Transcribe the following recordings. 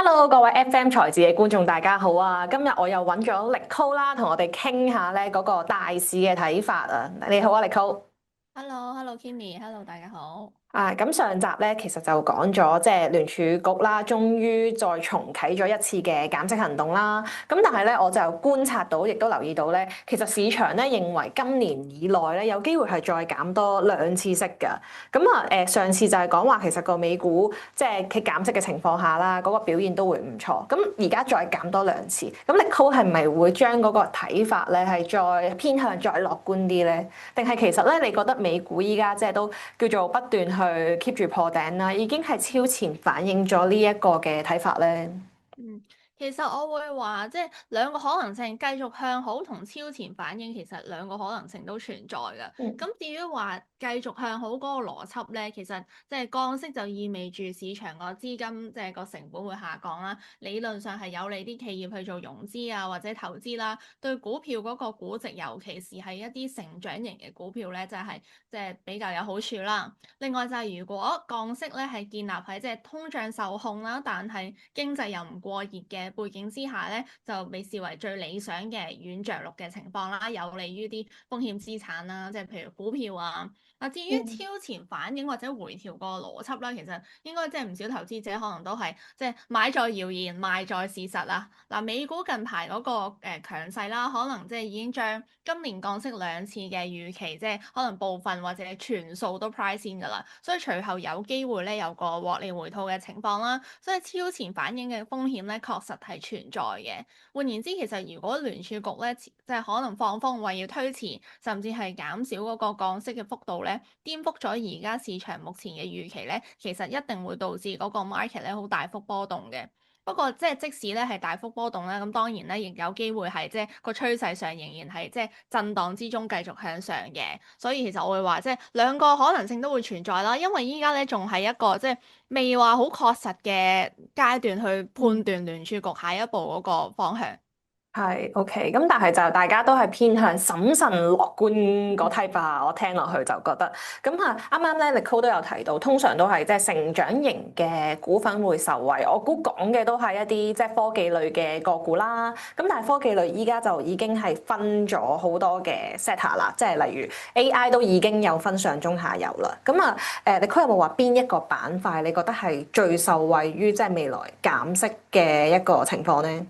Hello，各位 FM 財智嘅觀眾，大家好啊！今日我又揾咗力高啦，同我哋傾下咧嗰個大市嘅睇法啊！你好啊，力高。Hello，Kimmy，Hello，大家好。咁上集咧，其實就講咗即係聯儲局啦，終於再重啟咗一次嘅減息行動啦。咁但係咧，我就觀察到，亦都留意到咧，其實市場咧認為今年以內咧有機會係再減多兩次息㗎。上次就係講話其實個美股即係佢減息嘅情況下啦，嗰個表現都會唔錯。咁而家再減多兩次，咁力高係咪會將嗰個睇法咧係再偏向再樂觀啲咧？定係其實咧，你覺得美股依家即係都叫做不斷去 keep 住破頂啦，已經係超前反映咗呢一個嘅睇法咧？嗯，其實我會話，即係兩個可能性，繼續向好同超前反應，其實兩個可能性都存在嘅。嗯。咁至於話繼續向好嗰個邏輯咧，其實即係降息就意味住市場個資金即係個成本會下降啦。理論上係有利啲企業去做融資啊，或者投資啦，對股票嗰個估值，尤其是係一啲成長型嘅股票咧，就係即係比較有好處啦。另外就係如果降息咧係建立喺即係通脹受控啦，但係經濟又唔過熱嘅背景之下咧，就被視為最理想嘅軟着陸嘅情況啦，有利於啲風險資產啦，即係譬如股票啊。至於嗯。超前反應或者回調個邏輯啦，其實應該即係唔少投資者可能都係即係買在謠言，賣在事實啊。嗱，美股近排嗰個強勢啦，可能即係已經將今年降息兩次嘅預期，即係可能部分或者全數都 price in 㗎啦，所以隨後有機會咧有個獲利回吐嘅情況啦，所以超前反應嘅風險咧確實係存在嘅。換言之，其實如果聯儲局咧即係可能放風為要推遲，甚至係減少嗰個降息嘅幅度咧，顛覆咗而家市場目前嘅預期咧，其實一定會導致嗰個 market 咧好大幅波動嘅。不過即使咧係大幅波動咧，咁當然咧亦有機會係即係個趨勢上仍然係即係震盪之中繼續向上嘅。所以其實我會話即係兩個可能性都會存在啦，因為依家咧仲係一個即係未話好確實嘅階段去判斷聯儲局下一步嗰個方向。係 OK，咁但係就大家都係偏向審慎樂觀嗰 type 吧，我聽落去就覺得啱啱咧，力高都有提到，通常都係即係成長型嘅股份會受惠。我估講嘅都係一啲即係科技類嘅個股啦。咁但係科技類依家就已經係分咗好多嘅 sector 啦，即係例如 AI 都已經有分上中下游啦。力高有冇話邊一個板塊你覺得係最受惠於即係未來減息嘅一個情況咧？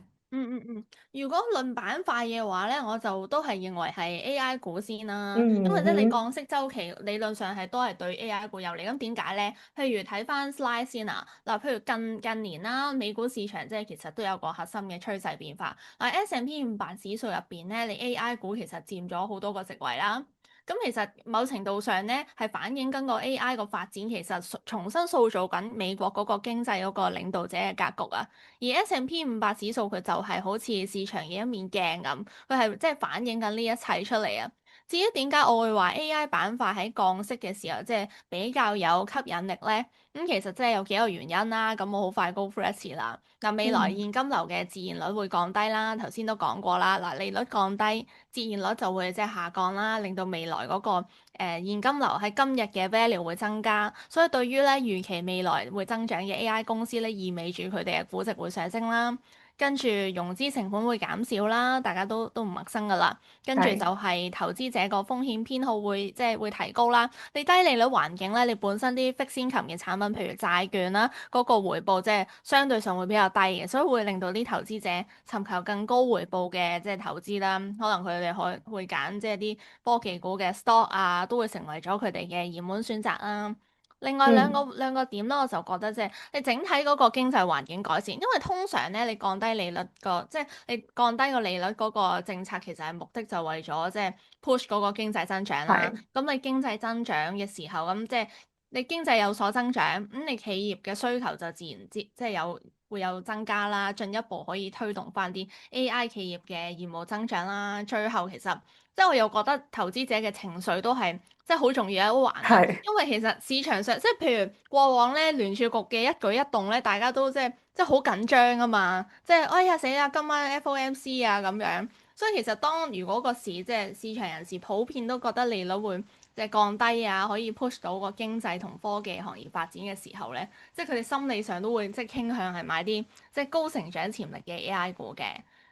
如果論板塊嘅話咧，我就都係認為係 AI 股先啦，因為咧你嗯哼。降息週期理論上係都係對 AI 股有利。咁點解咧？譬如睇翻 slide 先啊，嗱，譬如近年啦，美股市場即係其實都有個核心嘅趨勢變化。嗱，S&P 500指數入邊咧，你 AI 股其實佔咗好多個席位啦。咁其實某程度上咧，係反映緊個 AI 個發展，其實重新塑造緊美國嗰個經濟嗰個領導者嘅格局啊。而 S&P 500指數佢就係好似市場嘅一面鏡咁，佢係即係反映緊呢一切出嚟啊。至於點解我會話 AI 板塊喺降息嘅時候即係比較有吸引力咧？其實即係有幾個原因啦。咁我好快 go through 一次啦。嗱，未來嗯。現金流嘅自然率會降低啦，頭先都講過啦。嗱，利率降低，自然率就會即係下降啦，令到未來嗰個現金流喺今日嘅 value 會增加。所以對於咧預期未來會增長嘅 AI 公司咧，意味住佢哋嘅估值會上升啦。跟住融資成本會減少啦，大家都唔陌生噶啦。跟住就係。係投資者個風險偏好會即係會提高啦。你低利率環境咧，你本身啲 fixed income 嘅產品，譬如債券啦，嗰個回報即係相對上會比較低嘅，所以會令到啲投資者尋求更高回報嘅即係投資啦。可能佢哋會揀即係啲科技股嘅 stock 啊，都會成為咗佢哋嘅熱門選擇啦。另外嗯。兩個點咧，我就覺得即係你整體嗰個經濟環境改善，因為通常咧你降低利率個即係你降低個利率嗰個政策，其實係目的就為咗即係 push 嗰個經濟增長啦。係。咁你經濟增長嘅時候，咁即係你經濟有所增長，咁你企業嘅需求就自然即係會有增加啦，進一步可以推動翻啲 AI 企業嘅業務增長啦。最後其實即係我又覺得投資者嘅情緒都係即係好重要一環啊，係。因為其實市場上即係譬如過往咧聯儲局嘅一舉一動咧，大家都即係好緊張啊嘛，即係哎呀死啦，今晚 FOMC 啊咁樣。所以其實當如果個市即係市場人士普遍都覺得利率會即即係降低啊，可以 push 到個經濟同科技行業發展嘅時候咧，即係佢哋心理上都會即係傾向係買啲即係高成長潛力嘅 AI 股嘅。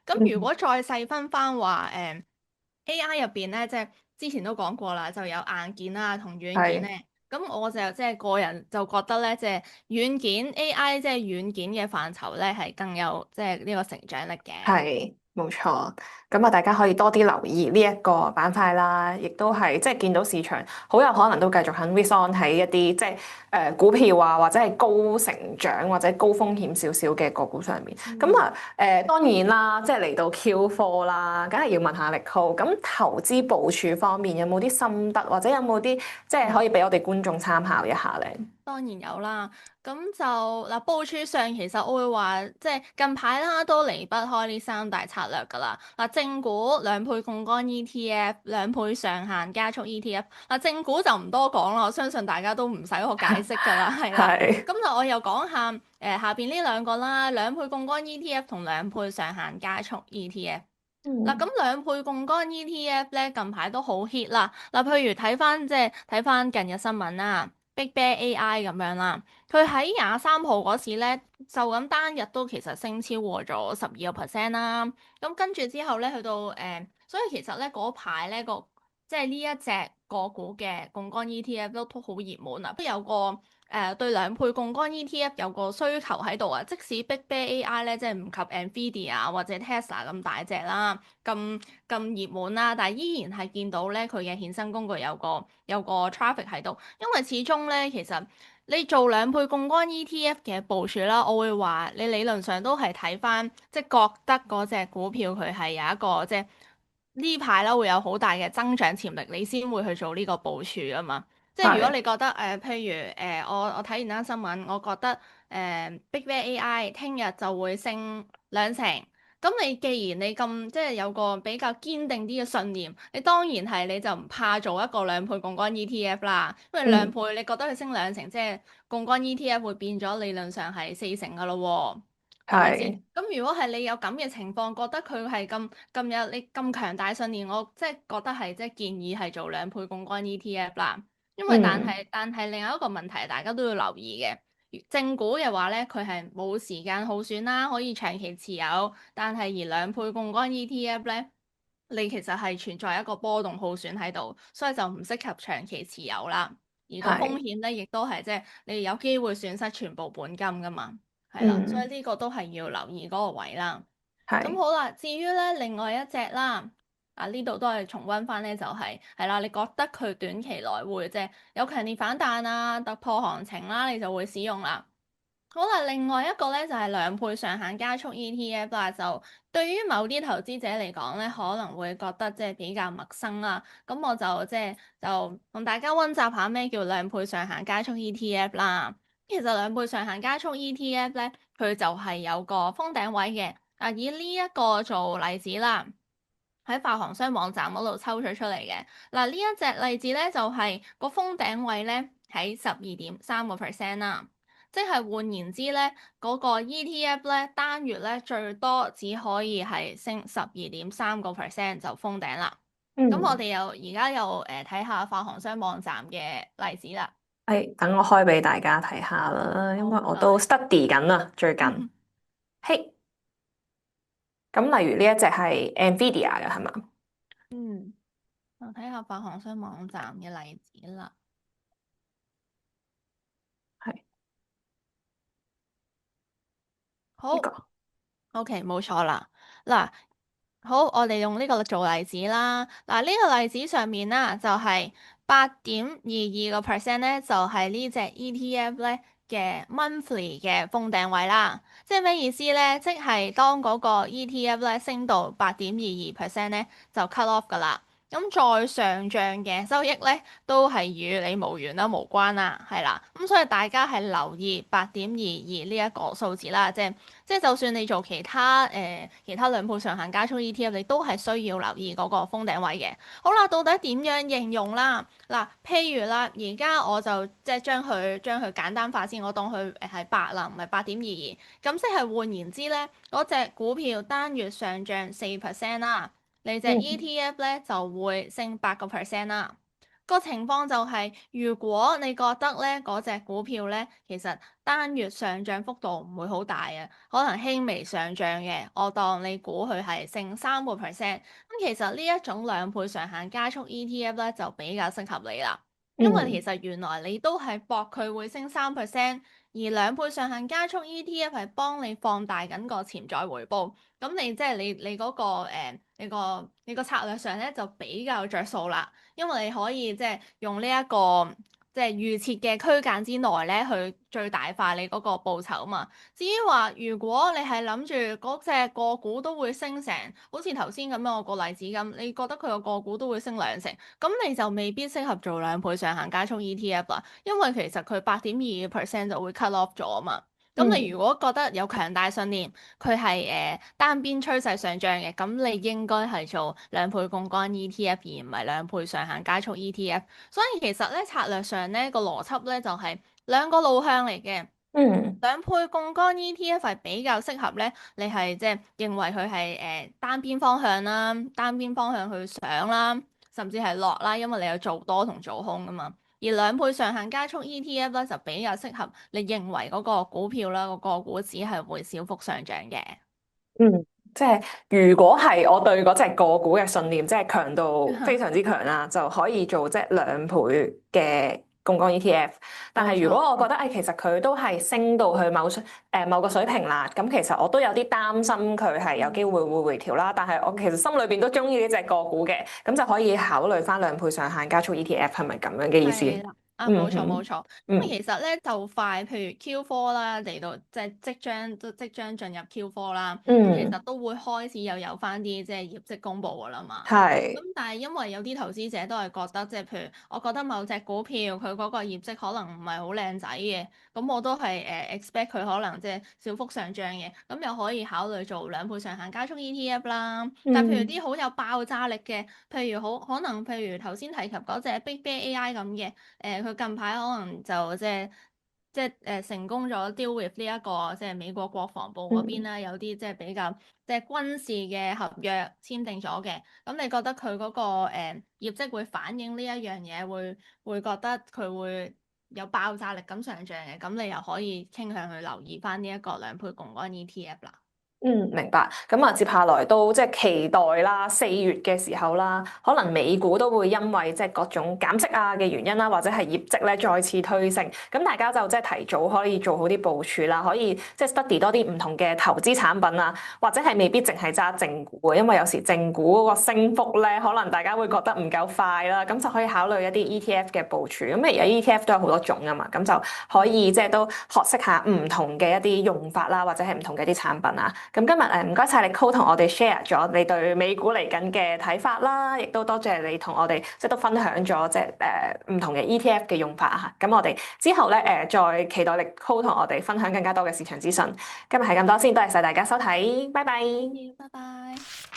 咁如嗯，果再細分翻話AI 入邊咧，即係之前都講過啦，就有硬件啦同軟件係咧。咁我就即係個人就覺得咧，即係軟件 AI 即係軟件嘅範疇咧，係更有即係呢個成長力嘅。係冇錯，咁啊大家可以多啲留意呢一個板塊啦，亦都係即係見到市場好有可能都繼續肯 risk on 喺一啲即係股票啊，或者係高成長或者高風險少少嘅個股上面。咁啊當然啦，即係嚟到 Q4啦，梗係要問下力浩，咁投資部署方面有冇啲心得，或者有冇啲即係可以俾我哋觀眾參考一下咧？當然有啦，咁就嗱部署上其實我會話，即係近排啦都離不開呢三大策略㗎啦。嗱，正股兩倍槓桿 ETF、兩倍上限加速 ETF。嗱，正股就唔多講啦，我相信大家都唔使我解釋㗎啦，係啦。係，咁就我又講下下邊呢兩個啦，兩倍槓桿 ETF 同兩倍上限加速 ETF。嗱，咁嗯，兩倍槓桿 ETF 咧近排都好 hit 啦。嗱，譬如睇翻近日新聞啦，Big Bear AI 咁樣啦，佢喺23號嗰時咧，就咁單日都其實升超過咗12%啦。咁跟住之後咧，去到所以其實咧嗰排咧即係呢一隻個股嘅槓桿 ETF 都好熱門啊，都有個對兩倍槓桿 ETF 有個需求喺度啊。即使 Big Bear AI 咧，即係唔及 Nvidia 或者 Tesla 咁大隻啦，咁熱門啦，但係依然係見到咧佢嘅衍生工具有個 traffic 喺度，因為始終咧其實你做兩倍槓桿 ETF 嘅部署啦，我會話你理論上都係睇翻，即係覺得嗰隻股票佢係有一個即係呢排啦會有好大嘅增長潛力，你先會去做呢個部署啊嘛。即係如果係，你覺得譬如我睇完單新聞，我覺得Big Bear AI 聽日就會升2成。咁你既然你咁即係有個比較堅定啲嘅信念，你當然係你就唔怕做一個兩倍槓桿 ETF 啦。因為兩嗯，倍你覺得佢升2成，即係槓桿 ETF 會變咗理論上係4成噶咯喎，係咪先？係，咁如果係你有咁嘅情況，覺得佢係咁有你咁強大信念，我即係覺得係即係建議係做兩倍槓桿 ETF 啦。因為但嗯，係但係另外一個問題，大家都要留意嘅。正股嘅話咧，佢係冇時間耗損啦，可以長期持有。但係而兩倍槓桿 ETF 咧，你其實係存在一個波動耗損喺度，所以就唔適合長期持有啦。而個風係，險咧，亦都係即係你有機會損失全部本金噶嘛，係啦。所以嗯，呢個都係要留意嗰個位啦。咁係，好啦，至於咧另外一隻啦，呢度都係重溫翻咧，就係啦，你覺得佢短期內會即係有強烈反彈啊，突破行情啦，你就會使用啦。好啦，另外一個咧就係兩倍上限加速 ETF 啦，就對於某啲投資者嚟講咧，可能會覺得即係比較陌生啦。咁我就就同大家溫習下咩叫兩倍上限加速 ETF 啦。其實兩倍上限加速 ETF 咧，佢就係有個封頂位嘅。以呢一個做例子啦，喺發行商網站嗰度抽取出嚟嘅。嗱，呢一隻例子咧就係個封頂位咧喺12.3%啦。即係換言之咧，嗰個 ETF 咧單月咧最多只可以係升12.3%就封頂啦。咁我嗯，哋而家又睇下發行商網站嘅例子啦。係，等我開俾大家睇下啦，因好，為唔該。我都 study 緊啊，最近。嘿，咁例如呢一隻係 Nvidia 嘅係嘛？嗯，我睇下發行商網站嘅例子啦。係呢好個，，OK，冇錯啦。嗱，好，我哋用呢個做例子啦。嗱，呢個例子上面啦，就係8.22%咧，就係呢隻 ETF 咧嘅 monthly 嘅封頂位啦。即係咩意思咧？即係當嗰個 ETF 咧升到8.22%咧，就 cut off 噶啦。咁再上漲嘅收益咧，都係與你無緣啦、無關啦，係啦。咁所以大家係留意8.22呢一個數字啦，即係就算你做其他兩倍上限加速 ETF，你都係需要留意嗰個封頂位嘅。好啦，到底點樣應用啦？嗱，譬如啦，而家我就即係將佢簡單化先，我當佢係8啦，唔係8.22。咁即係換言之咧，嗰隻股票單月上漲4%啦，你隻 嗯，ETF 咧就會升8%啦。個情況就係，如果你覺得咧嗰隻股票咧，其實單月上漲幅度唔會好大啊，可能輕微上漲嘅，我當你估佢係升3%，咁其實呢一種兩倍上限加速 ETF 咧就比較適合你啦。因為其嗯實原來你都係博佢會升3%，而兩倍上限加速 ETF 係幫你放大緊個潛在回報，咁你即係你嗰個你個策略上咧就比較着數啦。因為你可以即係用呢一個即係預設嘅區間之內咧，去最大化你嗰個報酬啊嘛。至於話，如果你係諗住嗰隻個股都會升成，好似頭先咁樣我個例子咁，你覺得佢個股都會升2成，咁你就未必適合做兩倍上限加速 ETF 啦，因為其實佢8.2% 就會 cut off 咗啊嘛。咁你嗯如果覺得有強大信念，佢係單邊趨勢上漲嘅，咁你應該係做兩倍槓桿 ETF，而唔係兩倍上限加速 ETF。所以其實咧策略上咧個邏輯咧就係兩個路向嚟嘅。嗯兩倍槓桿 ETF 係比較適合咧，你係即係認為佢係單邊方向啦，單邊方向去上啦，甚至係落啦，因為你有做多同做空噶嘛。而兩倍上限加速 ETF 咧就比較適合你認為嗰個股票啦，個股指係會小幅上漲嘅。嗯，即係如果係我對嗰隻個股嘅信念，即係強度非常之強啦，就可以做即係兩倍嘅槓桿 ETF。但係如果我覺得其實佢都係升到去某個水平啦，咁其實我都有啲擔心佢係有機會會回調啦。但係我其實心裏邊都中意呢隻個股嘅，咁就可以考慮翻兩倍上限加速 ETF 係咪咁樣嘅意思？係啦，冇錯冇錯，因為嗯其實咧就快，譬如 Q4啦嚟到，即係即將進入 Q4啦，咁其實嗯，都會開始又有翻啲即係業績公佈噶啦嘛。咁係但係因為有啲投資者都係覺得，即係譬如我覺得某隻股票佢嗰個業績可能唔係好靚仔嘅，咁我都係expect 佢可能即係小幅上漲嘅，咁又可以考慮做兩倍上限加速 ETF 啦。但係譬如嗯啲好有爆炸力嘅，譬如好可能譬如頭先提及嗰隻 Big Bear AI 咁嘅，佢近排可能就即係成功咗 deal with 呢一個即係美國國防部嗰邊嗯。啦，有啲即係比較即係軍事嘅合約簽訂咗嘅，咁你覺得佢嗰個業績會反映呢一樣嘢，會覺得佢會有爆炸力咁上漲嘅，咁你又可以傾向去留意翻呢一個兩倍槓桿 ETF 啦。嗯，明白。咁啊，接下來都即係期待啦，4月嘅時候啦，可能美股都會因為即係各種減息啊嘅原因啦，或者係業績咧再次推升，咁大家就即係提早可以做好啲部署啦，可以即係 study 多啲唔同嘅投資產品啊，或者係未必淨係揸正股嘅，因為有時正股嗰個升幅咧，可能大家會覺得唔夠快啦，咁就可以考慮一啲 ETF 嘅部署。咁而家 ETF 都有好多種啊嘛，咁就可以即係都學識下唔同嘅一啲用法啦，或者係唔同嘅一啲產品啊。咁今日唔該晒你 Cole 同我哋 share 咗你對美股嚟緊嘅睇法啦，亦都多謝你同我哋即係都分享咗即係唔同嘅 ETF 嘅用法啊。咁我哋之後咧再期待你 Cole 同我哋分享更加多嘅市場資訊。今日係咁多先，多謝晒大家收睇，拜拜。拜拜。